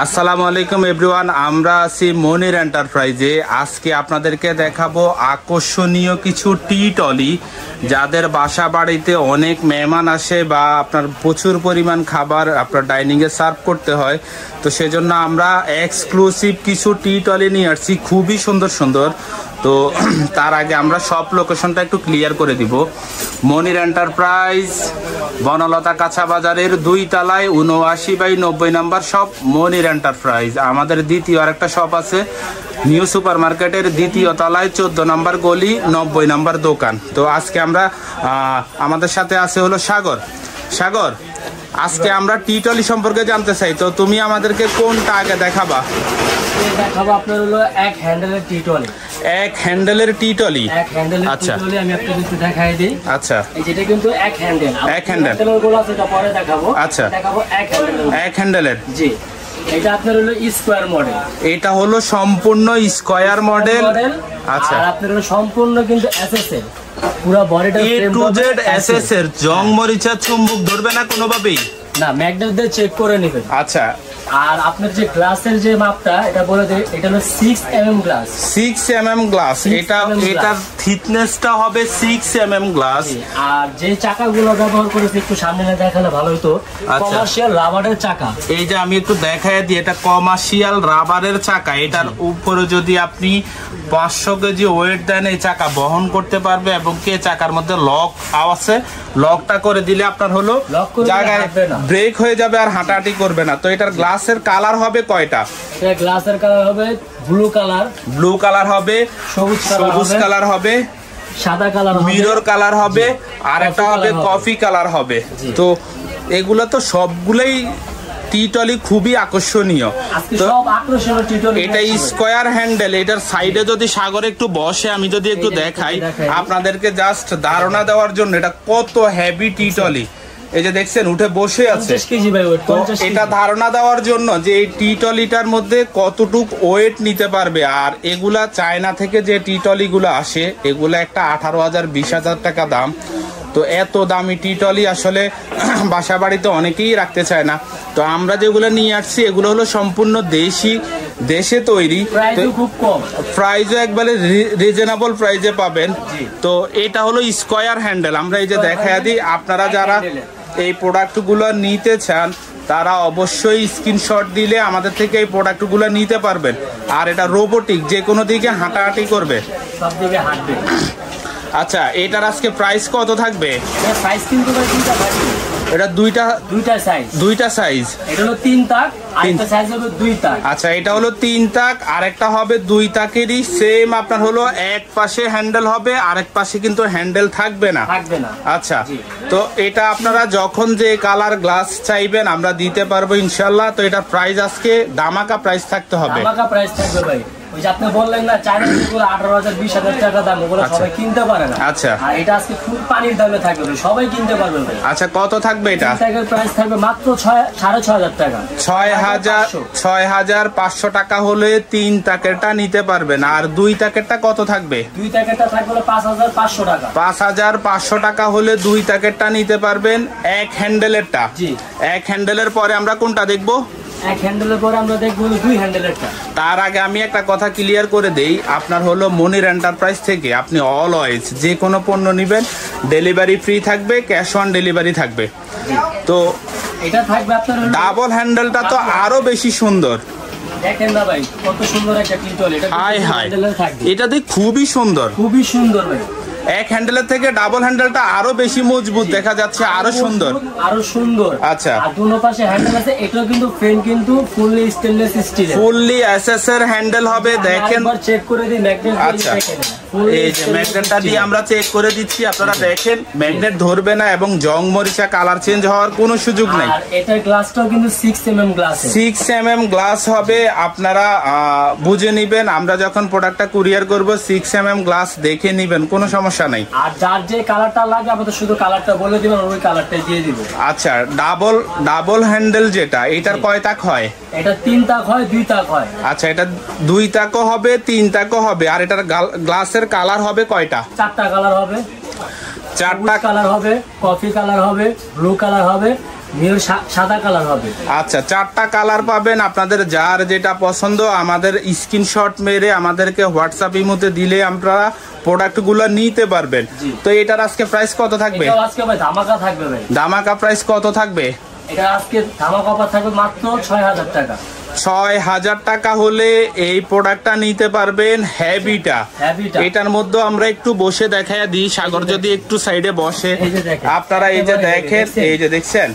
আসসালামু আলাইকুম এভরিওয়ান, আমরা আছি মনির এন্টারপ্রাইজে। আজকে আপনাদেরকে দেখাবো আকর্ষণীয় কিছু টি টলি, যাদের বাসা বাড়িতে অনেক মেহমান আসে বা আপনার প্রচুর পরিমাণ খাবার আপনার ডাইনিংয়ে সার্ভ করতে হয়, তো সেজন্য আমরা এক্সক্লুসিভ কিছু টি টলি নিয়ে আসছি, খুবই সুন্দর সুন্দর। তো তার আগে আমরা সব লোকেশনটা একটু ক্লিয়ার করে দিব। মনির এন্টারপ্রাইজ বনলতা কাঁচা বাজারের 2 তলায় 79/90 নম্বর শপ মনির এন্টারপ্রাইজ। আমাদের দ্বিতীয় আরেকটা শপ আছে নিউ সুপার মার্কেটের 2য় তলায় 14 নম্বর গলি 90 নম্বর দোকান। তো আজকে আমরা আমাদের সাথে আছে হলো সাগর। সাগর, আজকে আমরা টি টলি সম্পর্কে জানতে চাই, তো তুমি আমাদেরকে কোনটা আগে দেখাবা? দেখাবো আপনার হলো এক হ্যান্ডেলের টি টলি। এক হ্যান্ডেলের টি টলি, আচ্ছা আমি আপনাকে একটু দেখাই দিই। আচ্ছা, এই যেটা কিন্তু এক হ্যান্ডেল। এক হ্যান্ডেল গুলো আছে এটা পরে দেখাবো। আচ্ছা, দেখাবো এক হ্যান্ডেলের। জি, এটা আপনার হলো স্কয়ার মডেল। এটা হলো সম্পূর্ণ স্কয়ার মডেল। আচ্ছা, আর আপনার হলো সম্পূর্ণ কিন্তু এসএসএল, পুরো বডিটা এ টু জেড এসএসএল। জং মরিচা চুম্বক ধরবে না কোনোভাবেই? না, ম্যাগনেট দিয়ে চেক করে নেবেন। আচ্ছা, আর আপনার যে গ্লাসের যে মাপটা এটা বলে দেই, এটা হলো 6 mm গ্লাস। 6 mm glass. এটার থিকনেসটা হবে 6 mm গ্লাস। আর যে চাকাগুলো ব্যবহার করেছে একটু সামনে না দেখালে ভালো হতো। কমার্শিয়াল রাবারের চাকা। এই যে আমি একটু দেখাই দিই, এটা কমার্শিয়াল রাবারের চাকা। এটার উপরে যদি আপনি 500 কেজি ওয়েট দেন, এই চাকা বহন করতে পারবে। এবং কে চাকার মধ্যে লক আছে, লকটা করে দিলে আপনার হলো জায়গায় ব্রেক হয়ে যাবে আর হাঁটাহাঁটি করবে না। তো এটার গ্লাসের কালার হবে কয়টা? এটা গ্লাসের কালার হবে ব্লু কালার, ব্লু কালার হবে, সবুজ কালার হবে, সাদা কালার হবে, মিরর কালার হবে, আর একটা হবে কফি কালার হবে। তো এগুলো তো সবগুলোই টি টলি খুবই আকর্ষণীয়। এটা স্কয়ার হ্যান্ডেল। এটার সাইডে যদি সাগর একটু বসে, আমি যদি একটু দেখাই আপনাদেরকে, জাস্ট ধারণা দেওয়ার জন্য এটা কত হেভি টি টলি। এই যে দেখছেন উঠে বসে আছে। এটা ধারণা দেওয়ার জন্য যে এই টি টলিটার মধ্যে কতটুক ওয়েট নিতে পারবে। আর এগুলা চায়না থেকে যে টি টলি গুলো আসে, এগুলা একটা 18,000-20,000 টাকা দাম। তো এত দামি টি টলি আসলে বাসা বাড়িতে অনেকেই রাখতে চায় না। তো আমরা যেগুলো নিয়ে আসছি এগুলো হলো সম্পূর্ণ দেশে তৈরি, প্রাইসও একবারে রিজনেবল প্রাইসে পাবেন। তো এটা হলো স্কয়ার হ্যান্ডেল। আমরা এই যে দেখাই দিই, আপনারা যারা এই প্রোডাক্টগুলো নিতে চান তারা অবশ্যই স্ক্রিনশট দিলে আমাদের থেকে এই প্রোডাক্টগুলো নিতে পারবেন। আর এটা রোবোটিক, যে কোনো দিকে হাঁটাহাঁটি করবে, সব দিকে হাঁটবে। আচ্ছা, এটার আজকে প্রাইস কত থাকবে? প্রাইস কিন্তু এটা দুইটা সাইজ। এটা হলো 3 তাক, আরেকটা সাইজ হবে 2 তাক। আচ্ছা, এটা হলো 3 তাক, আরেকটা হবে 2 তাকেরই সেম। আপনার হলো এক পাশে হ্যান্ডেল হবে, আরেক পাশে কিন্তু হ্যান্ডেল থাকবে না। আচ্ছা, তো এটা আপনারা যখন যে কালার গ্লাস চাইবেন আমরা দিতে পারবো ইনশাআল্লাহ। তো এটা প্রাইস আজকে দামাকা প্রাইস থাকতে হবে। দামাকা প্রাইস থাকবে ভাই। ওই যে আপনি বললেন না চায়না যেগুলো 18,000-20,000 টাকা দাম, ওগুলো সবাই কিনতে পারে না। আচ্ছা, আর এটা আজকে খুব পানির দামে থাকবে, সবাই কিনতে পারবে। আচ্ছা, কত থাকবে এটা? এটার প্রাইস থাকবে মাত্র 6,500 টাকা। 6,500 টাকা হলে 3 তাকেরটা নিতে পারবেন। আর 2 তাকেরটা কত থাকবে? 2 তাকেরটা থাকবে 5,500 টাকা। 5,500 টাকা হলে 2 তাকেরটা নিতে পারবেন। এক হ্যান্ডেলেরটা। জি, এক হ্যান্ডেলের পরে আমরা কোনটা দেখবো? এক হ্যান্ডেলের পরে আমরা দেখবো 2 হ্যান্ডেলেরটা। তার আগে আমি একটা কথা ক্লিয়ার করে দেই, আপনার হলো মনির এন্টারপ্রাইজ থেকে আপনি অলওয়েজ যে কোনো পণ্য নেবেন ডেলিভারি ফ্রি থাকবে, ক্যাশ অন ডেলিভারি থাকবে। তো এটা থাকবে আপনার ডাবল হ্যান্ডেলটা তো আরো বেশি সুন্দর। দেখেন না ভাই কত সুন্দর একটা টি টলি। এটা হ্যান্ডেলের থাকবে, এটা দেখে খুবই সুন্দর, খুবই সুন্দর ভাই। এক হ্যান্ডেলের থেকে ডাবল হ্যান্ডেলটা আরো বেশি মজবুত দেখা যাচ্ছে, আরো সুন্দর। আচ্ছা, আর দুনো পাশে হ্যান্ডেল আছে। এটাও কিন্তু ফ্রেম কিন্তু fully stainless steel, fully SS এর হ্যান্ডেল হবে। দেখেন, চেক করে দিই ম্যাগনেট। আচ্ছা, এই যে ম্যাগনেটটা দিয়ে আমরা চেক করে দিচ্ছি, আপনারা দেখেন ম্যাগনেট ধরবে না এবং জং মরিচা কালার চেঞ্জ হওয়ার কোনো সুযোগ নেই। আর এটার গ্লাসটাও কিন্তু 6 mm গ্লাস, 6 mm গ্লাস হবে। আপনারা বুঝে নেবেন, আমরা যখন প্রোডাক্টটা কুরিয়ার করব 6 mm গ্লাস দেখে নেবেন, কোনো সমস্যা নাই। আর যার যে কালারটা লাগে আমাদের শুধু কালারটা বলে দিবেন, ওই কালারটাই দিয়ে দিব। আচ্ছা, ডাবল হ্যান্ডেল যেটা, এটার কয় তাক হয়? এটা 3 তাক হয়, 2 তাক হয়। আচ্ছা, এটা 2 তাকও হবে, 3 তাকও হবে। আর এটার গ্লাসের কালার হবে কয়টা? 4টা কালার হবে। 4টা কালার হবে, কফি কালার হবে, ব্লু কালার হবে, মিরর সাদা কালার হবে। আচ্ছা, 4টা কালার পাবেন, আপনাদের যার যেটা পছন্দ আমাদের স্ক্রিনশট মেরে আমাদেরকে হোয়াটসঅ্যাপ ইমোতে দিলে আমরা প্রোডাক্টগুলো নিতে পারবেন। তো এটার আজকে প্রাইস কত থাকবে? এটা আজকে ভাই ধামাকা থাকবে ভাই। ধামাকা প্রাইস কত থাকবে? এটা আজকে ধামাকা অফার থাকবে মাত্র 6000 টাকা। 6000 টাকা হলে এই প্রোডাক্টটা নিতে পারবেন। হ্যাবিটা, এটার মধ্যে আমরা একটু বসে দেখায় দিই, সাগর যদি একটু সাইডে বসে, আপনারা এই যে দেখেন, এই যে দেখছেন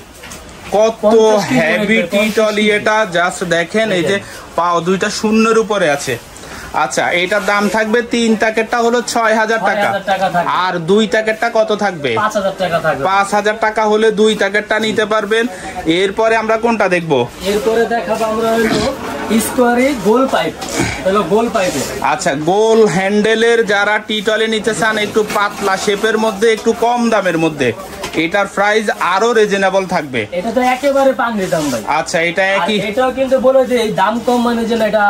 কত হেভি টি টলি, এটা জাস্ট দেখেন, এই যে পাও দুইটা শূন্যের উপরে আছে। আচ্ছা, এটার দাম থাকবে 3 টাকারটা হলো 6000 টাকা, আর 2 টাকারটা কত থাকবে? 5000 টাকা হলে 2 টাকারটা নিতে পারবেন। এরপরে আমরা কোনটা দেখবো? এরপরে দেখাবো আমরা স্কোয়ারে গোল পাইপ, হলো গোল পাইপ। আচ্ছা, গোল হ্যান্ডেলের যারা টি টলি নিতে চান, একটু পাতলা শেপের মধ্যে, একটু কম দামের মধ্যে, এটার প্রাইস আরো রিজনেবল থাকবে। এটা তো একেবারে পাঙ্গি দাম ভাই। আচ্ছা, এটা একই, এটাও কিন্তু বলে যে দাম কম মানে যে এটা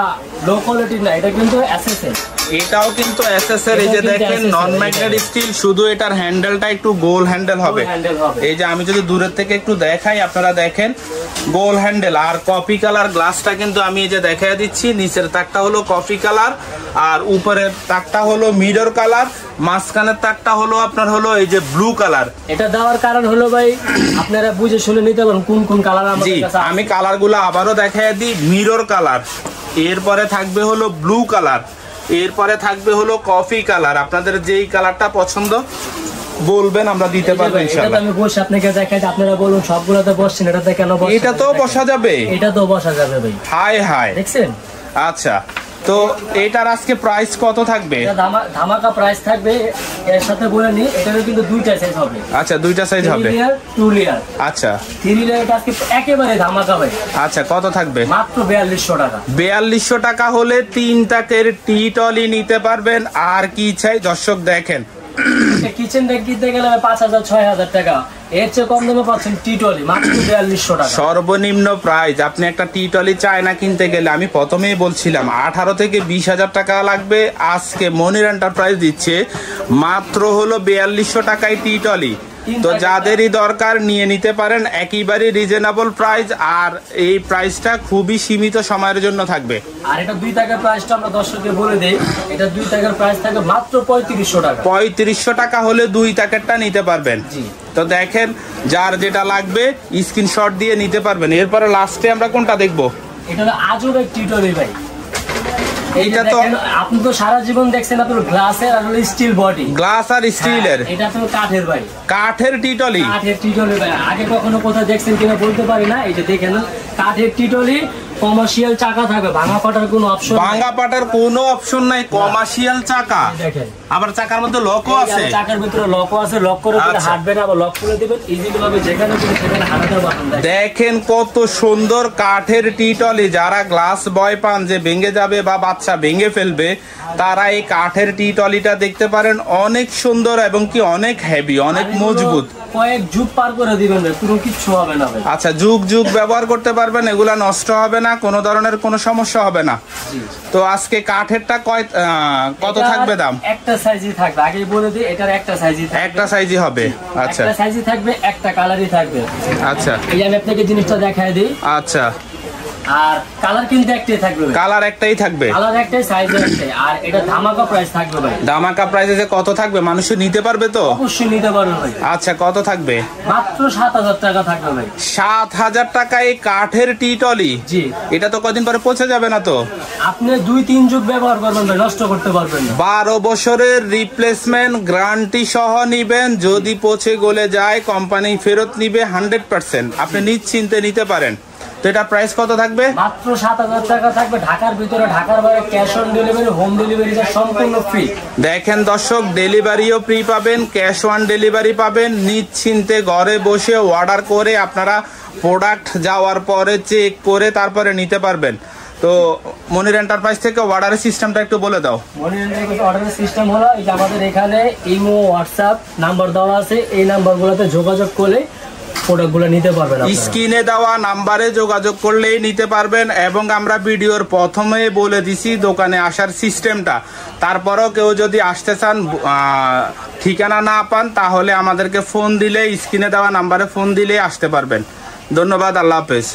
লো কোয়ালিটি না, এটা কিন্তু এসএসএল, এটাও কিন্তু এসএসএল। এই যে দেখেন নন ম্যাগনেটিক স্টিল, শুধু এটার হ্যান্ডেলটা একটু গোল হ্যান্ডেল হবে। এই যে আমি যদি দূরের থেকে একটু দেখাই, আপনারা দেখেন গোল হ্যান্ডেল, আর কফি কালার গ্লাসটা কিন্তু আমি এই যে দেখাই দিচ্ছি, নিচের তাকটা হলো কফি কালার, আর উপরের তাকটা হলো মিরর কালার, মাঝখানের তাকটা হলো আপনার হলো এই যে ব্লু কালার। এটা দেওয়ার কারণ হলো ভাই আপনারা বুঝে শুনে নিতে পারেন কোন কোন কালার আমাদের কাছে। আমি কালারগুলো আবারও দেখাই দিই। মিরর কালার, এরপরে থাকবে হলো ব্লু কালার, এরপরে থাকবে হলো কফি কালার। আপনাদের যেই কালারটা পছন্দ বলবেন, আমরা দিতে পারবো ইনশাআল্লাহ। আমি বসে আপনাকে দেখাই, আপনারা বলুন সবগুলোতে বসছেন, এটাতে কেন বসছেন? এটা তো বসা যাবে, এটা তো বসা যাবে ভাই। হাই হাই, দেখছেন? আচ্ছা, তো এটার আজকে প্রাইস কত থাকবে? ধামাকা প্রাইস থাকবে। এর সাথে বলে নি, এটারও কিন্তু দুইটা সাইজ হবে। আচ্ছা, দুইটা সাইজ হবে, 3 লেয়ার 2 লেয়ার। আচ্ছা, 3 লেয়ার এটা আজকে একেবারে ধামাকা ভাই। আচ্ছা, কত থাকবে? মাত্র 4200 টাকা। 4200 টাকা হলে 3 টাকের টি টলি নিতে পারবেন। আর কি চাই দর্শক দেখেন, কিচেন ডেক কিনতে গেলে 5000 6000 টাকা, এর চেয়ে কম দামে পাচ্ছেন টি টলি মাত্র 4200 টাকা। সর্বনিম্ন প্রাইস। আপনি একটা টি টলি চায়না কিনতে গেলে, আমি প্রথমেই বলছিলাম 18 থেকে 20000 টাকা লাগবে। আজকে মনির এন্টারপ্রাইজ দিচ্ছে মাত্র হলো 4200 টাকায় টি টলি। তো যাদেরই দরকার নিয়ে নিতে পারেন, একেবারে রিজনেবল প্রাইস, আর এই প্রাইসটা খুবই সীমিত সময়ের জন্য থাকবে। আর এটা 2 টাকার প্রাইসটা আমরা দর্শকদের বলে দেই, এটা 2 টাকার প্রাইস থাকে মাত্র 3500 টাকা। 3500 টাকা হলে 2 টাকারটা নিতে পারবেন। জি, তো দেখেন যার যেটা লাগবে স্ক্রিনশট দিয়ে নিতে পারবেন। এরপরে লাস্টে আমরা কোনটা দেখবো? এটা হলো আজব এক টি টলি ভাই। এটা তো আপনি তো সারা জীবন দেখছেন আপনার গ্লাসের আর স্টিল বডি, গ্লাস আর স্টিলের। এটা তো কাঠের ভাই, কাঠের টি টলি। কাঠের টি টলি ভাই, আগে কখনো কোথাও দেখছেন কিনা বলতে পারি না। এই যে দেখেন কাঠের টি টলি, কমার্শিয়াল চাকা থাকবে, ভাঙা পাটার কোনো অপশন, ভাঙা পাটার কোনো অপশন নাই, কমার্শিয়াল চাকা। দেখেন আবার চাকার মধ্যে লকও আছে, চাকার ভিতরে লকও আছে, লক করে দিলে হাঁটবে না, আবার লক করে দিবেন ইজিলি ভাবে, যেখানে সেখানে হাঁটাতে পারবেন। দেখেন কত সুন্দর কাঠের টি টলি। যারা গ্লাস ভয় পান যে ভেঙে যাবে বা বাচ্চা ভেঙে ফেলবে, তারা এই কাঠের টি টলিটা দেখতে পারেন। অনেক সুন্দর এবং কি অনেক হেভি, অনেক মজবুত। কয়েক যুগ পার করে দিবেন, কোনো কিছু হবে না ভাই। আচ্ছা, যুগ যুগ ব্যবহার করতে পারবেন, এগুলা নষ্ট হবে না, কোনো ধরনের কোনো সমস্যা হবে না। তো আজকে কাঠেরটা কত থাকবে দাম? একটা সাইজই থাকবে, আগে বলে দিই, এটার একটা সাইজই থাকবে, একটা সাইজই হবে। আচ্ছা, একটা সাইজই থাকবে, একটা কালারই থাকবে। আচ্ছা, এই আমি আপনাকে জিনিসটা দেখায় দিই। আচ্ছা, আর কালার কিন্তু একটাই থাকবে, কালার একটাই থাকবে, কালার একটাই, সাইজ একটাই। আর এটা ধামাকা প্রাইস থাকবে ভাই। ধামাকা প্রাইসে যে কত থাকবে? মানুষ নিতে পারবে তো? অবশ্যই নিতে পারবে ভাই। আচ্ছা, কত থাকবে? মাত্র 7000 টাকা থাকবে ভাই। 7000 টাকায় কাঠের টি টলি। জি, এটা তো কদিন পরে পচে যাবে না তো? আপনি 2-3 যুগ ব্যবহার করবেন ভাই, নষ্ট করতে পারবেন না। 12 বছরের রিপ্লেসমেন্ট গ্যারান্টি সহ নিবেন। যদি পচে গলে যায় কোম্পানি ফেরত নিবে 100%। আপনি নিশ্চিন্তে নিতে পারেন। তো এটা প্রাইস কত থাকবে? মাত্র 7000 টাকা থাকবে। ঢাকার ভিতরে, ঢাকার বাইরে cash on delivery, home delivery সম্পূর্ণ ফ্রি। দেখেন দর্শক, ডেলিভারিও ফ্রি পাবেন, ক্যাশ অন ডেলিভারি পাবেন। নিশ্চিন্তে ঘরে বসে অর্ডার করে আপনারা প্রোডাক্ট যাওয়ার পরে চেক করে তারপরে নিতে পারবেন। তো মনির এন্টারপ্রাইজ থেকে অর্ডারের সিস্টেমটা একটু বলে দাও। মনির এন্টারপ্রাইজ অর্ডারের সিস্টেম হলো, এই যে আমাদের এখানে ইমো, হোয়াটসঅ্যাপ নাম্বার দেওয়া আছে, এই নাম্বারগুলোতে যোগাযোগ করে প্রোডাক্টগুলো নিতে পারবেন। স্ক্রিনে দেওয়া নাম্বারে যোগাযোগ করলেই নিতে পারবেন। এবং আমরা ভিডিওর প্রথমে বলে দিছি দোকানে আসার সিস্টেমটা। তারপরেও কেউ যদি আসতে চান, ঠিকানা না পান, তাহলে আমাদেরকে ফোন দিলে, স্ক্রিনে দেওয়া নাম্বারে ফোন দিলে আসতে পারবেন। ধন্যবাদ, আল্লাহ হাফেজ।